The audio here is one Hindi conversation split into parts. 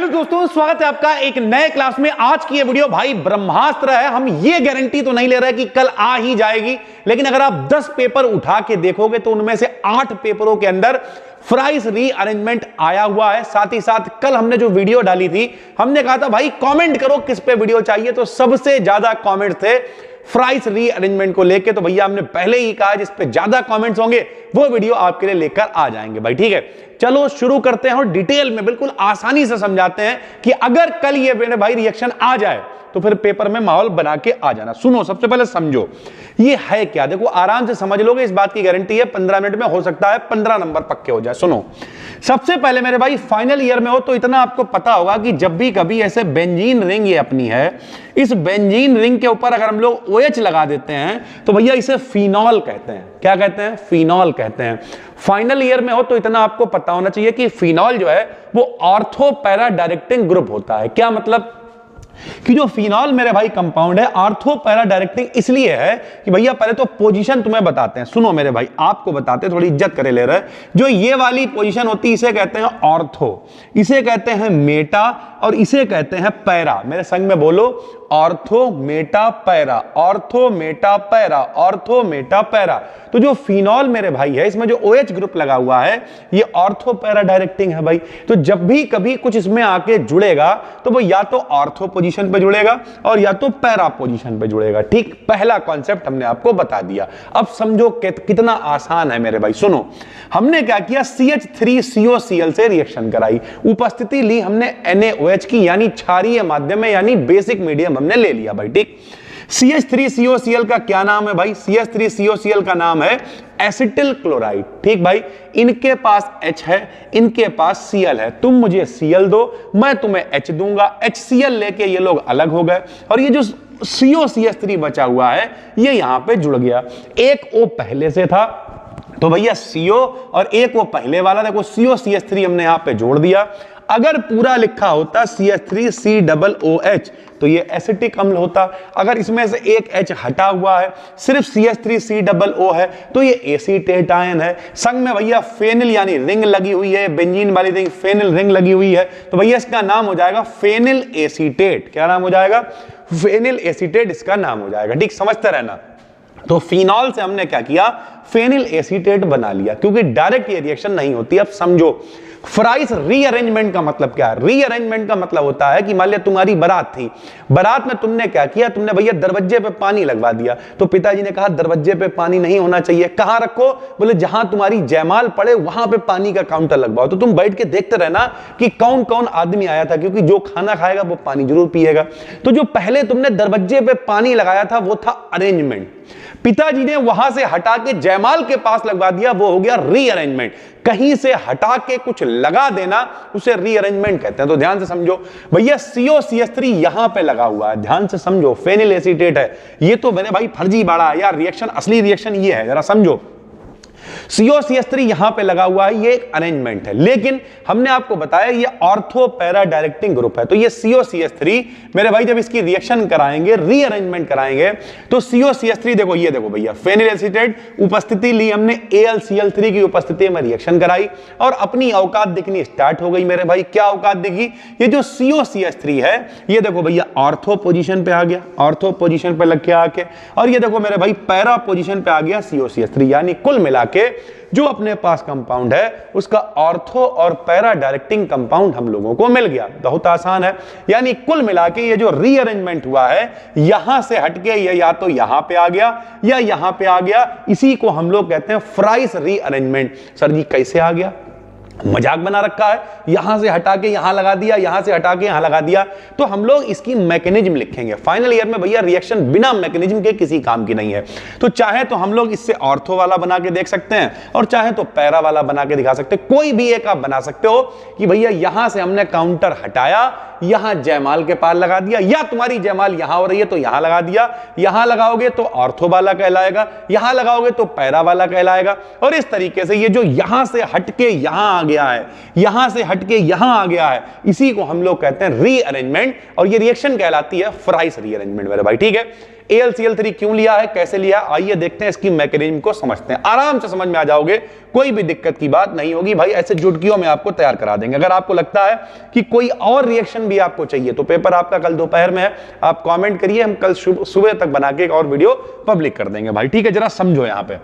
हेलो दोस्तों, स्वागत है आपका एक नए क्लास में। आज की ये वीडियो भाई ब्रह्मास्त्र है। हम ये गारंटी तो नहीं ले रहे कि कल आ ही जाएगी, लेकिन अगर आप 10 पेपर उठा के देखोगे तो उनमें से 8 पेपरों के अंदर फ्राइस रीअरेंजमेंट आया हुआ है। साथ ही साथ कल हमने जो वीडियो डाली थी, हमने कहा था भाई कमेंट करो किस पे वीडियो चाहिए, तो सबसे ज्यादा कमेंट थे फ्राइस रीअरेंजमेंट को लेके। तो भैया हमने पहले ही कहा जिस पे ज्यादा कमेंट्स होंगे वो वीडियो आपके लिए लेकर आ जाएंगे भाई, ठीक है। चलो शुरू करते हैं और डिटेल में बिल्कुल आसानी से समझाते हैं कि अगर कल ये मेरे भाई रिएक्शन आ जाए तो फिर पेपर में माहौल बना के आ जाना। सुनो, सबसे पहले समझो ये है क्या। देखो आराम से समझ लोगे, इस बात की गारंटी है 15 मिनट में हो सकता है 15 नंबर पक्के हो जाए। सुनो, सबसे पहले मेरे भाई फाइनल ईयर में हो तो इतना आपको पता होगा कि जब भी कभी ऐसे बेंजीन रिंग ये अपनी है, इस बेंजीन रिंग के ऊपर अगर हम लोग OH लगा देते हैं तो भैया इसे फिनॉल कहते हैं। क्या कहते हैं? फिनॉल कहते हैं। फाइनल ईयर में हो तो इतना आपको पता होना चाहिए कि फिनॉल जो है वो ऑर्थो पैरा डायरेक्टिंग ग्रुप होता है। क्या मतलब कि जो फिनॉल मेरे भाई कंपाउंड है ऑर्थो पैरा डायरेक्टिंग इसलिए है कि भैया पहले तो पोजीशन तुम्हें बताते हैं। सुनो मेरे भाई, आपको बताते हैं, थोड़ी इज्जत करे ले रहे। जो ये वाली पोजीशन होती है इसे कहते हैं ऑर्थो, इसे कहते हैं मेटा और इसे कहते हैं पैरा। मेरे संग में बोलो, ortho Meta para, ortho Meta para, ortho Meta para. तो जो फिनॉल मेरे भाई है इसमें जो OH ग्रुप लगा हुआ है ये ऑर्थो पैरा डायरेक्टिंग है भाई। तो जब भी कभी कुछ इसमें आके जुड़ेगा तो वो या तो ऑर्थो पोजीशन पे जुड़ेगा और या तो पैरा पोजीशन पे जुड़ेगा। ठीक, पहला कॉन्सेप्ट हमने आपको बता दिया। अब समझो कितना आसान है मेरे भाई। सुनो, हमने क्या किया, CH3COCl से रिएक्शन कराई, उपस्थिति ली हमने NaOH की, यानी क्षारीय माध्यम में, यानी बेसिक मीडियम हमने ले लिया भाई। ठीक, CH3COCl का क्या नाम है भाई? CH3COCl का नाम है एसिटिल क्लोराइड। ठीक भाई, इनके पास H है, इनके पास Cl है। तुम मुझे Cl दो, मैं तुम्हें H दूंगा। HCl लेके ये लोग अलग हो गए और ये जो COCH3 बचा हुआ है ये यहां पे जुड़ गया। एक O पहले से था तो भैया CO और एक वो पहले वाला, देखो COCH3 हमने यहां पे जोड़ दिया। अगर पूरा लिखा होता CH3COOH तो ये एसिटिक अम्ल होता। अगर इसमें से एक H हटा हुआ है, सिर्फ CH3COO है तो ये एसीटेट आयन है। संग में भैया फेनिल यानी रिंग लगी हुई है, बेंजीन वाली रिंग फेनिल रिंग लगी हुई है, तो भैया इसका नाम हो जाएगा फेनिल एसीटेट। क्या नाम हो जाएगा? फेनिल एसीटेट इसका नाम हो जाएगा। ठीक, समझते रहना। तो फिनॉल से हमने क्या किया, फेनिल एसीटेट बना लिया, क्योंकि डायरेक्ट ये रिएक्शन नहीं होती। अब समझो फ्राइस रीअरेंजमेंट का मतलब क्या है। रीअरेंजमेंट का मतलब होता है कि मान लिया तुम्हारी बारात थी, बारात में तुमने क्या किया, तुमने भैया दरवाजे पे पानी लगवा दिया। तो पिताजी ने कहा दरवाजे पे पानी नहीं होना चाहिए, कहां रखो? बोले जहां तुम्हारी जयमाल पड़े वहां पे पानी का काउंटर लगवाओ। तो तुम बैठ के देखते रहना कि कौन कौन आदमी आया था, क्योंकि जो खाना खाएगा वो पानी जरूर पिएगा। तो जो पहले तुमने दरवाजे पे पानी लगाया था वो था अरेंजमेंट, पिताजी ने वहां से हटा के जयमाल के पास लगवा दिया, वो हो गया रीअरेंजमेंट। कहीं से हटा के कुछ लगा देना उसे रीअरेंजमेंट कहते हैं। तो ध्यान से समझो भैया, COCH3 यहां पे लगा हुआ है, ध्यान से समझो, फेनिल एसीटेट है। ये तो मेरे भाई फर्जी बाड़ा है यार, रिएक्शन असली रिएक्शन ये है, जरा समझो। COCH3 यहां पे लगा हुआ है, ये एक अरेंजमेंट है, लेकिन हमने आपको बताया ये ऑर्थो पैरा डायरेक्टिंग ग्रुप है। तो ये COCH3 मेरे भाई जब इसकी रिएक्शन कराएंगे, रीअरेंजमेंट कराएंगे, तो COCH3 देखो, ये देखो भैया फेनिल एसीटेट, उपस्थिति ली हमने AlCl3 की उपस्थिति में रिएक्शन कराई और अपनी औकात दिखनी स्टार्ट हो गई मेरे भाई। क्या औकात दिखी? ये जो COCH3 है ये देखो भैया ऑर्थो पोजीशन पे आ गया, ऑर्थो पोजीशन पे लग के आके, और ये देखो मेरे भाई पैरा पोजीशन पे आ गया COCH3। यानी कुल मिला के जो अपने पास कंपाउंड है उसका ऑर्थो और पैरा डायरेक्टिंग कंपाउंड हम लोगों को मिल गया। बहुत आसान है। यानी कुल मिला के ये जो रीअरेंजमेंट हुआ है यहां से हटके ये या तो यहां पे आ गया या यहां पे आ गया, इसी को हम लोग कहते हैं फ्राइस रीअरेंजमेंट। सर जी कैसे आ गया? मजाक बना रखा है, यहां से हटा के यहां लगा दिया, यहां से हटा के यहां लगा दिया। तो हम लोग इसकी मैकेनिज्म लिखेंगे। फाइनल ईयर में भैया रिएक्शन बिना मैकेनिज्म के किसी काम की नहीं है। तो चाहे तो हम लोग इससे ऑर्थो वाला बना के देख सकते हैं और चाहे तो पैरा वाला बना के दिखा सकते हैं। कोई भी एक आप बना सकते हो कि भैया यहां से हमने काउंटर हटाया, यहां जयमाल के पार लगा दिया, या तुम्हारी जयमाल यहां हो रही है तो यहां लगा दिया। यहां लगाओगे तो ऑर्थो वाला कहलाएगा, यहां लगाओगे तो पैरा वाला कहलाएगा। और इस तरीके से ये जो यहां से हटके यहां आ गया है, यहां से हटके यहां आ गया है, इसी को हम लोग कहते हैं रीअरेंजमेंट, और ये रिएक्शन कहलाती है फ्राइस रीअरेंजमेंट मेरे भाई। ठीक है, AlCl3 क्यों लिया है, कैसे लिया, आइए देखते हैं, इसकी मैकेनिज्म को समझते हैं। आराम से समझ में आ जाओगे, कोई भी दिक्कत की बात नहीं होगी भाई, ऐसे चुटकियों में आपको तैयार करा देंगे। अगर आपको लगता है कि कोई और रिएक्शन भी आपको चाहिए तो पेपर आपका कल दोपहर में है, आप कमेंट करिए, हम कल सुबह तक बना के एक और वीडियो पब्लिक कर देंगे भाई, ठीक है। जरा समझो यहां पे,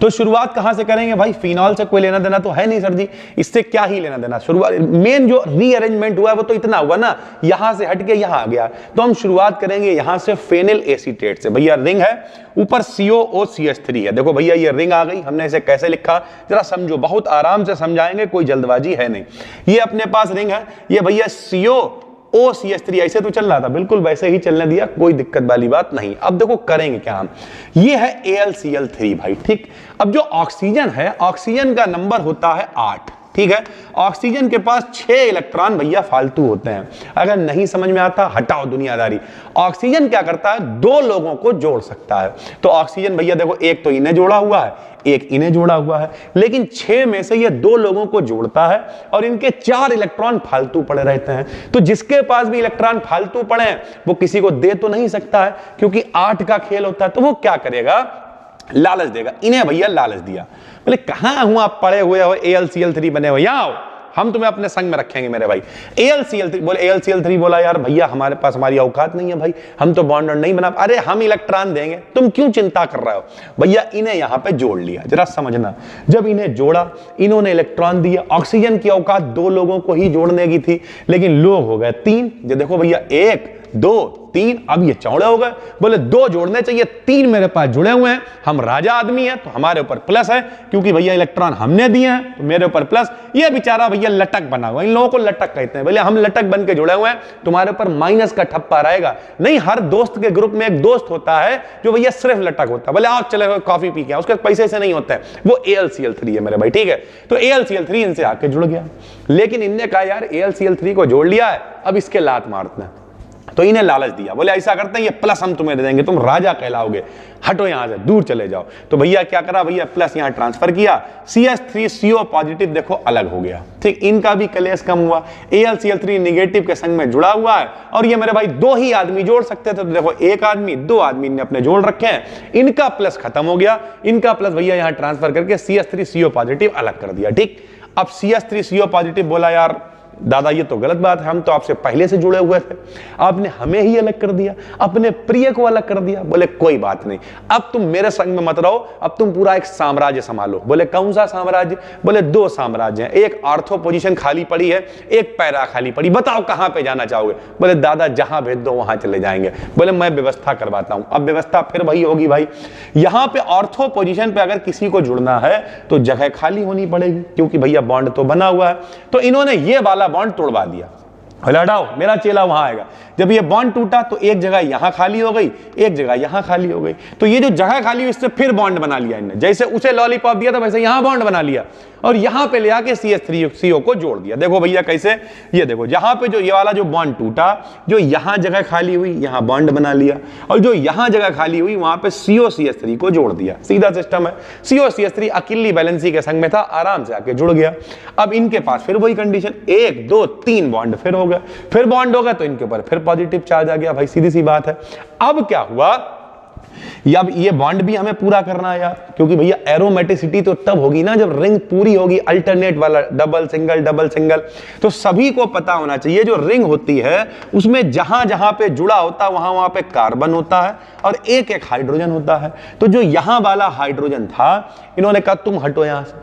तो शुरुआत कहां से करेंगे भाई, फिनॉल से कोई लेना देना तो है नहीं सर जी, इससे क्या ही लेना देना। शुरुआत मेन जो रीअरेंजमेंट हुआ है वो तो इतना हुआ ना, यहां से हट के यहां आ गया, तो हम शुरुआत करेंगे यहां से फेनिल एसीटेट से। भैया रिंग है, ऊपर COOCH3 है, देखो भैया ये रिंग आ गई, हमने इसे कैसे लिखा जरा समझो, बहुत आराम से समझाएंगे, कोई जल्दबाजी है नहीं। ये अपने पास रिंग है, ये भैया COOCH3 ऐसे तो चल रहा था, बिल्कुल वैसे ही चलने दिया, कोई दिक्कत वाली बात नहीं। अब देखो करेंगे क्या हम, ये है AlCl3 भाई, ठीक। अब जो ऑक्सीजन है, ऑक्सीजन का नंबर होता है 8, ठीक है। ऑक्सीजन के पास 6 इलेक्ट्रॉन भैया फालतू होते हैं, अगर नहीं समझ में आता हटाओ दुनियादारी। ऑक्सीजन क्या करता है, 2 लोगों को जोड़ सकता है, तो ऑक्सीजन भैया देखो एक तो इन्हें जोड़ा हुआ है, एक इन्हें जोड़ा हुआ है, लेकिन 6 में से ये 2 लोगों को जोड़ता है और इनके 4 इलेक्ट्रॉन फालतू पड़े रहते हैं। तो जिसके पास भी इलेक्ट्रॉन फालतू पड़े हैं वो किसी को दे तो नहीं सकता है, क्योंकि 8 का खेल होता है, तो वो क्या करेगा, लालच देगा। इन्हें भैया लालच दिया, बोले कहां हूं आप पड़े हुए हो, AlCl3 बने हुए, यहां आओ, हम तुम्हें अपने संग में रखेंगे मेरे भाई। AlCl3 बोले, AlCl3 बोला यार भैया हमारे पास हमारी औकात नहीं है भाई, हम तो बॉन्ड नहीं बना, अरे हम इलेक्ट्रॉन देंगे, तुम क्यों चिंता कर रहे हो। भैया इन्हें यहां पे जोड़ लिया, जरा समझना, जब इन्हें जोड़ा, इन्होंने इलेक्ट्रॉन दिया, ऑक्सीजन की औकात 2 लोगों को ही जोड़ने की थी, लेकिन लोग हो गए 3, जो देखो भैया 1 2 3, अब ये चौड़े हो गए, बोले 2 जोड़ने चाहिए, 3 मेरे पास जुड़े हुए हैं, हम राजा आदमी हैं तो हमारे ऊपर प्लस है, क्योंकि भैया इलेक्ट्रॉन हमने दिए हैं तो मेरे ऊपर प्लस। ये बेचारा भैया लटक बना हुआ, इन लोगों को लटक कहते हैं, बोले हम लटक बन के जुड़े हुए हैं, तुम्हारे ऊपर माइनस का ठप्पा रहेगा। नहीं, हर दोस्त के ग्रुप में एक दोस्त होता है जो भैया सिर्फ लटक होता है, बोले आओ चले कॉफी पी के, उसके पैसे से नहीं होता है, वो AlCl3 है मेरे भाई, ठीक है। तो AlCl3 इनसे आके जुड़ गया, लेकिन इनने कहा यार AlCl3 को जोड़ लिया है, अब इसके लात मारते हैं, तो इन्हें लालच दिया, बोले ऐसा करते हैं ये प्लस हम तुम्हें दे देंगे, तुम राजा कहलाओगे, हटो यहां से, दूर चले जाओ। तो भैया क्या करा, भैया प्लस यहां ट्रांसफर किया, CH3CO पॉजिटिव देखो अलग हो गया, ठीक, इनका भी कलेश कम हुआ। AlCl3 निगेटिव के संग में जुड़ा हुआ है, और ये मेरे भाई 2 ही आदमी जोड़ सकते थे, तो देखो 1 आदमी 2 आदमी ने अपने जोड़ रखे हैं, इनका प्लस खत्म हो गया, इनका प्लस भैया यहां ट्रांसफर करके CH3CO पॉजिटिव अलग कर दिया, ठीक। अब CH3CO पॉजिटिव बोला यार दादा ये तो गलत बात है, हम तो आपसे पहले से जुड़े हुए थे, आपने हमें ही अलग कर दिया, अपने प्रिय को अलग कर दिया। बोले कोई बात नहीं, अब तुम मेरे संग में मत रहो, अब तुम पूरा एक साम्राज्य संभालो। बोले कौन सा साम्राज्य, बोले 2 साम्राज्य हैं, एक आर्थो पोजीशन खाली पड़ी है, एक पैरा खाली पड़ी, बताओ कहां पे जाना चाहोगे। बोले दादा जहां भेज दो वहां चले जाएंगे। बोले मैं व्यवस्था करवाता हूं। अब व्यवस्था फिर वही होगी भाई, यहां पे आर्थो पोजीशन पे अगर किसी को जुड़ना है तो जगह खाली होनी पड़ेगी, क्योंकि भैया बॉन्ड तो बना हुआ है। तो इन्होंने ये वाला बॉन्ड तोड़वा दिया, हटाओ मेरा चेला वहां आएगा। जब ये बॉन्ड टूटा तो एक जगह यहां खाली हो गई, एक जगह यहां खाली हो गई, तो ये जो जगह खाली हुई इससे फिर बॉन्ड बना लिया इन्होंने, जैसे उसे लॉलीपॉप दिया था वैसे यहां बॉन्ड बना लिया और यहां पे ले आके CH3CO को जोड़ दिया। देखो भैया कैसे, ये देखो जहां पे जो ये वाला जो बॉन्ड टूटा, जो यहां जगह खाली हुई यहां बॉन्ड बना लिया, और जो यहां जगह खाली हुई वहां पे COCH3 को जोड़ दिया। सीधा सिस्टम है। COCH3 अकेली बैलेंसी के संग में था, आराम से आके जुड़ गया। अब इनके पास फिर वही कंडीशन, 1 2 3 बॉन्ड फिर हो गए, फिर बॉन्ड हो गया तो इनके ऊपर फिर पॉजिटिव चार्ज आ गया भाई, सीधी सी बात है। अब क्या हुआ, अब ये बॉन्ड भी हमें पूरा करना है यार, क्योंकि भैया एरोमेटिसिटी तो तब होगी ना जब रिंग पूरी होगी, अल्टरनेट वाला डबल सिंगल। तो सभी को पता होना चाहिए जो रिंग होती है उसमें जहां जहां पे जुड़ा होता है वहां पे कार्बन होता है और एक एक हाइड्रोजन होता है। तो जो यहां वाला हाइड्रोजन था, इन्होंने कहा तुम हटो यहां से,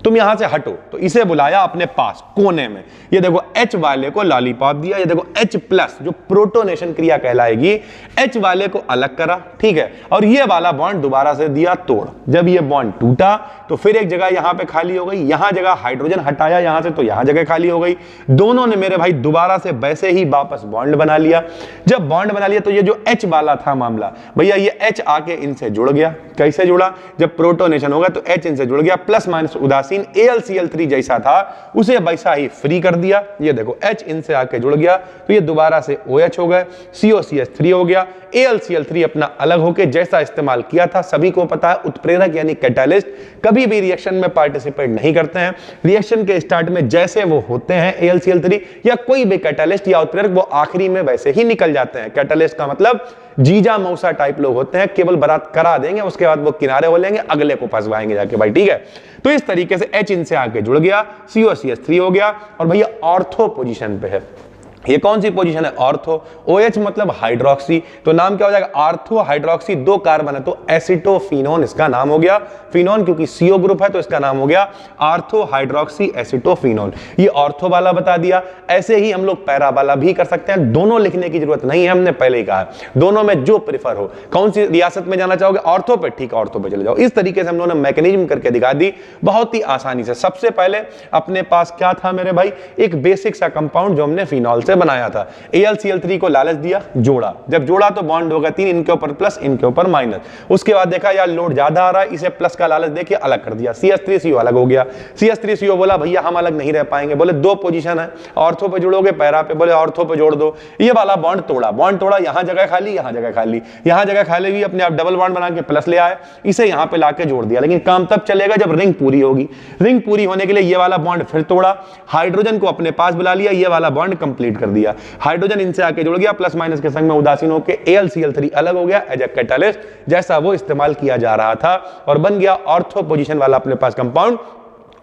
तुम यहां से हटो, तो इसे बुलाया अपने पास कोने में। ये देखो H वाले को लॉलीपॉप दिया, ये देखो H+ जो प्रोटोनेशन क्रिया कहलाएगी, H वाले को अलग करा, ठीक है, और ये वाला बॉन्ड दोबारा से दिया तोड़। जब ये बॉन्ड टूटा तो फिर एक जगह यहां पे खाली हो गई, यहां जगह हाइड्रोजन हटाया यहां से तो यहां जगह खाली हो गई। दोनों ने मेरे भाई दोबारा से वैसे ही वापस बॉन्ड बना लिया। जब बॉन्ड बना लिया तो ये जो H वाला था मामला, भैया ये H आके इनसे जुड़ गया। कैसे जुड़ा, जब प्रोटोनेशन होगा तो H इनसे जुड़ गया, प्लस माइनस उदासीन AlCl3 जैसा था उसे वैसा ही फ्री कर दिया। ये देखो H इनसे आके जुड़ गया तो ये दोबारा से OH हो गए, COCH3 हो गया। AlCl3 अपना अलग होके जैसा इस्तेमाल किया था, सभी को पता है उत्प्रेरक यानी कैटालिस्ट कभी भी रिएक्शन में पार्टिसिपेट नहीं करते हैं। रिएक्शन के स्टार्ट में जैसे वो होते हैं AlCl3 या कोई भी कैटालिस्ट या उत्प्रेरक, वो आखिरी में वैसे ही निकल जाते हैं। कैटालिस्ट का मतलब जीजा मौसा टाइप लोग होते हैं, केवल बारात करा देंगे, उसके बाद वो किनारे हो लेंगे, अगले को फंसवाएंगे जाके भाई, ठीक है। तो इस तरीके से H इनसे आके जुड़ गया, COCH3 हो गया, और भैया ऑर्थो पोजीशन पे है। ये कौन सी पोजीशन है? ऑर्थो। OH मतलब हाइड्रोक्सी, तो नाम क्या हो जाएगा? ऑर्थो हाइड्रोक्सी, 2 कार्बन है तो एसिटोफिनोन इसका नाम हो गया। फिनोन क्योंकि CO ग्रुप है तो इसका नाम हो गया ऑर्थो हाइड्रोक्सी एसिटोफिनोन। ये ऑर्थो वाला बता दिया। ऐसे ही हम लोग पैरा वाला भी कर सकते हैं, दोनों लिखने की जरूरत नहीं है, हमने पहले ही कहा, दोनों में जो प्रेफर हो। कौन सी रियासत में जाना चाहोगे? ऑर्थो पे, ठीक है, ऑर्थो पे चले जाओ। इस तरीके से हम लोगों ने मैकेनिज्म करके दिखा दी बहुत ही आसानी से। सबसे पहले अपने पास क्या था मेरे भाई? एक बेसिक सा कंपाउंड जो हमने फिनॉल से बनाया था। AlCl3 को लालच दिया, जोड़ा, जब जोड़ा तो बॉन्ड होगा 3, इनके ऊपर प्लस, इनके ऊपर माइनस। उसके बाद देखा यार लोड ज्यादा आ रहा है, इसे प्लस का लालच देके अलग कर दिया, CH3CO अलग हो गया। CH3CO बोला भैया हम अलग नहीं रह पाएंगे, बोले 2 पोजीशन है, ऑर्थो पे जुड़ोगे पैरा पे, बोले ऑर्थो पे जोड़ दो। ये वाला बॉन्ड तोड़ा, यहां जगह खाली, यहां जगह खाली, यहां जगह खाली हुई, अपने आप डबल बॉन्ड बना के प्लस ले आए, इसे यहां पे लाके जोड़ दिया। लेकिन काम तब चलेगा जब रिंग पूरी होगी। रिंग पूरी होने के लिए ये वाला बॉन्ड फिर तोड़ा, हाइड्रोजन को अपने पास बुला लिया, ये वाला बॉन्ड कंप्लीट कर दिया। हाइड्रोजन इनसे आके जुड़ गया, प्लस माइनस के संग में उदासीन होकर AlCl3 अलग हो गया एज ए कैटालिस्ट, जैसा वो इस्तेमाल किया जा रहा था, और बन गया ऑर्थो पोजीशन वाला अपने पास कंपाउंड।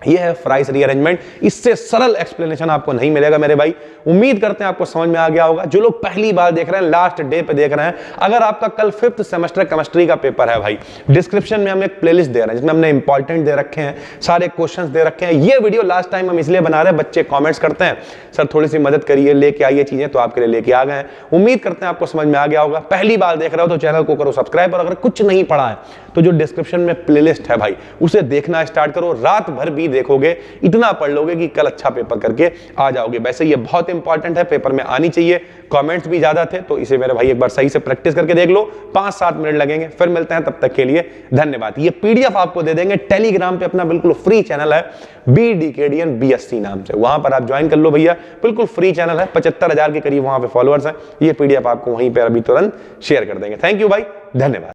ये है फ्राइस रीअरेंजमेंट। इससे सरल एक्सप्लेनेशन आपको नहीं मिलेगा मेरे भाई। उम्मीद करते हैं आपको समझ में आ गया होगा। जो लोग पहली बार देख रहे हैं, लास्ट डे पे देख रहे हैं, अगर आपका कल 5th सेमेस्टर केमिस्ट्री का पेपर है भाई, डिस्क्रिप्शन में हम एक प्लेलिस्ट दे रहे हैं जिसमें हमने इंपॉर्टेंट दे रखे हैं, सारे क्वेश्चंस दे रखे हैं। ये वीडियो लास्ट टाइम हम इसलिए बना रहे हैं, बच्चे कॉमेंट्स करते हैं सर थोड़ी सी मदद करिए, लेके आइए चीजें, तो आपके लिए लेके आ गए हैं। उम्मीद करते हैं आपको समझ में आ गया होगा। पहली बार देख रहे हो तो चैनल को करो सब्सक्राइब, और अगर कुछ नहीं पढ़ा है तो जो डिस्क्रिप्शन में प्लेलिस्ट है भाई, उसे देखना स्टार्ट करो। रात भर भी देखोगे, इतना पढ़ लोगे कि कल अच्छा पेपर करके आ जाओगे। वैसे ये बहुत इंपॉर्टेंट है, पेपर में आनी चाहिए। कमेंट्स भी ज्यादा थे तो इसे मेरे भाई एक बार सही से प्रैक्टिस करके देख लो। 5-7 मिनट लगेंगे, फिर मिलते हैं, तब तक के लिए धन्यवाद। ये PDF आपको दे देंगे टेलीग्राम पे, अपना बिल्कुल फ्री चैनल है BDKDN BSc नाम से, वहां पर आप ज्वाइन कर लो भैया, बिल्कुल फ्री चैनल है, 75,000 के करीब वहां पे फॉलोअर्स हैं। ये PDF आपको वहीं पर अभी तुरंत शेयर कर देंगे। थैंक यू भाई, धन्यवाद।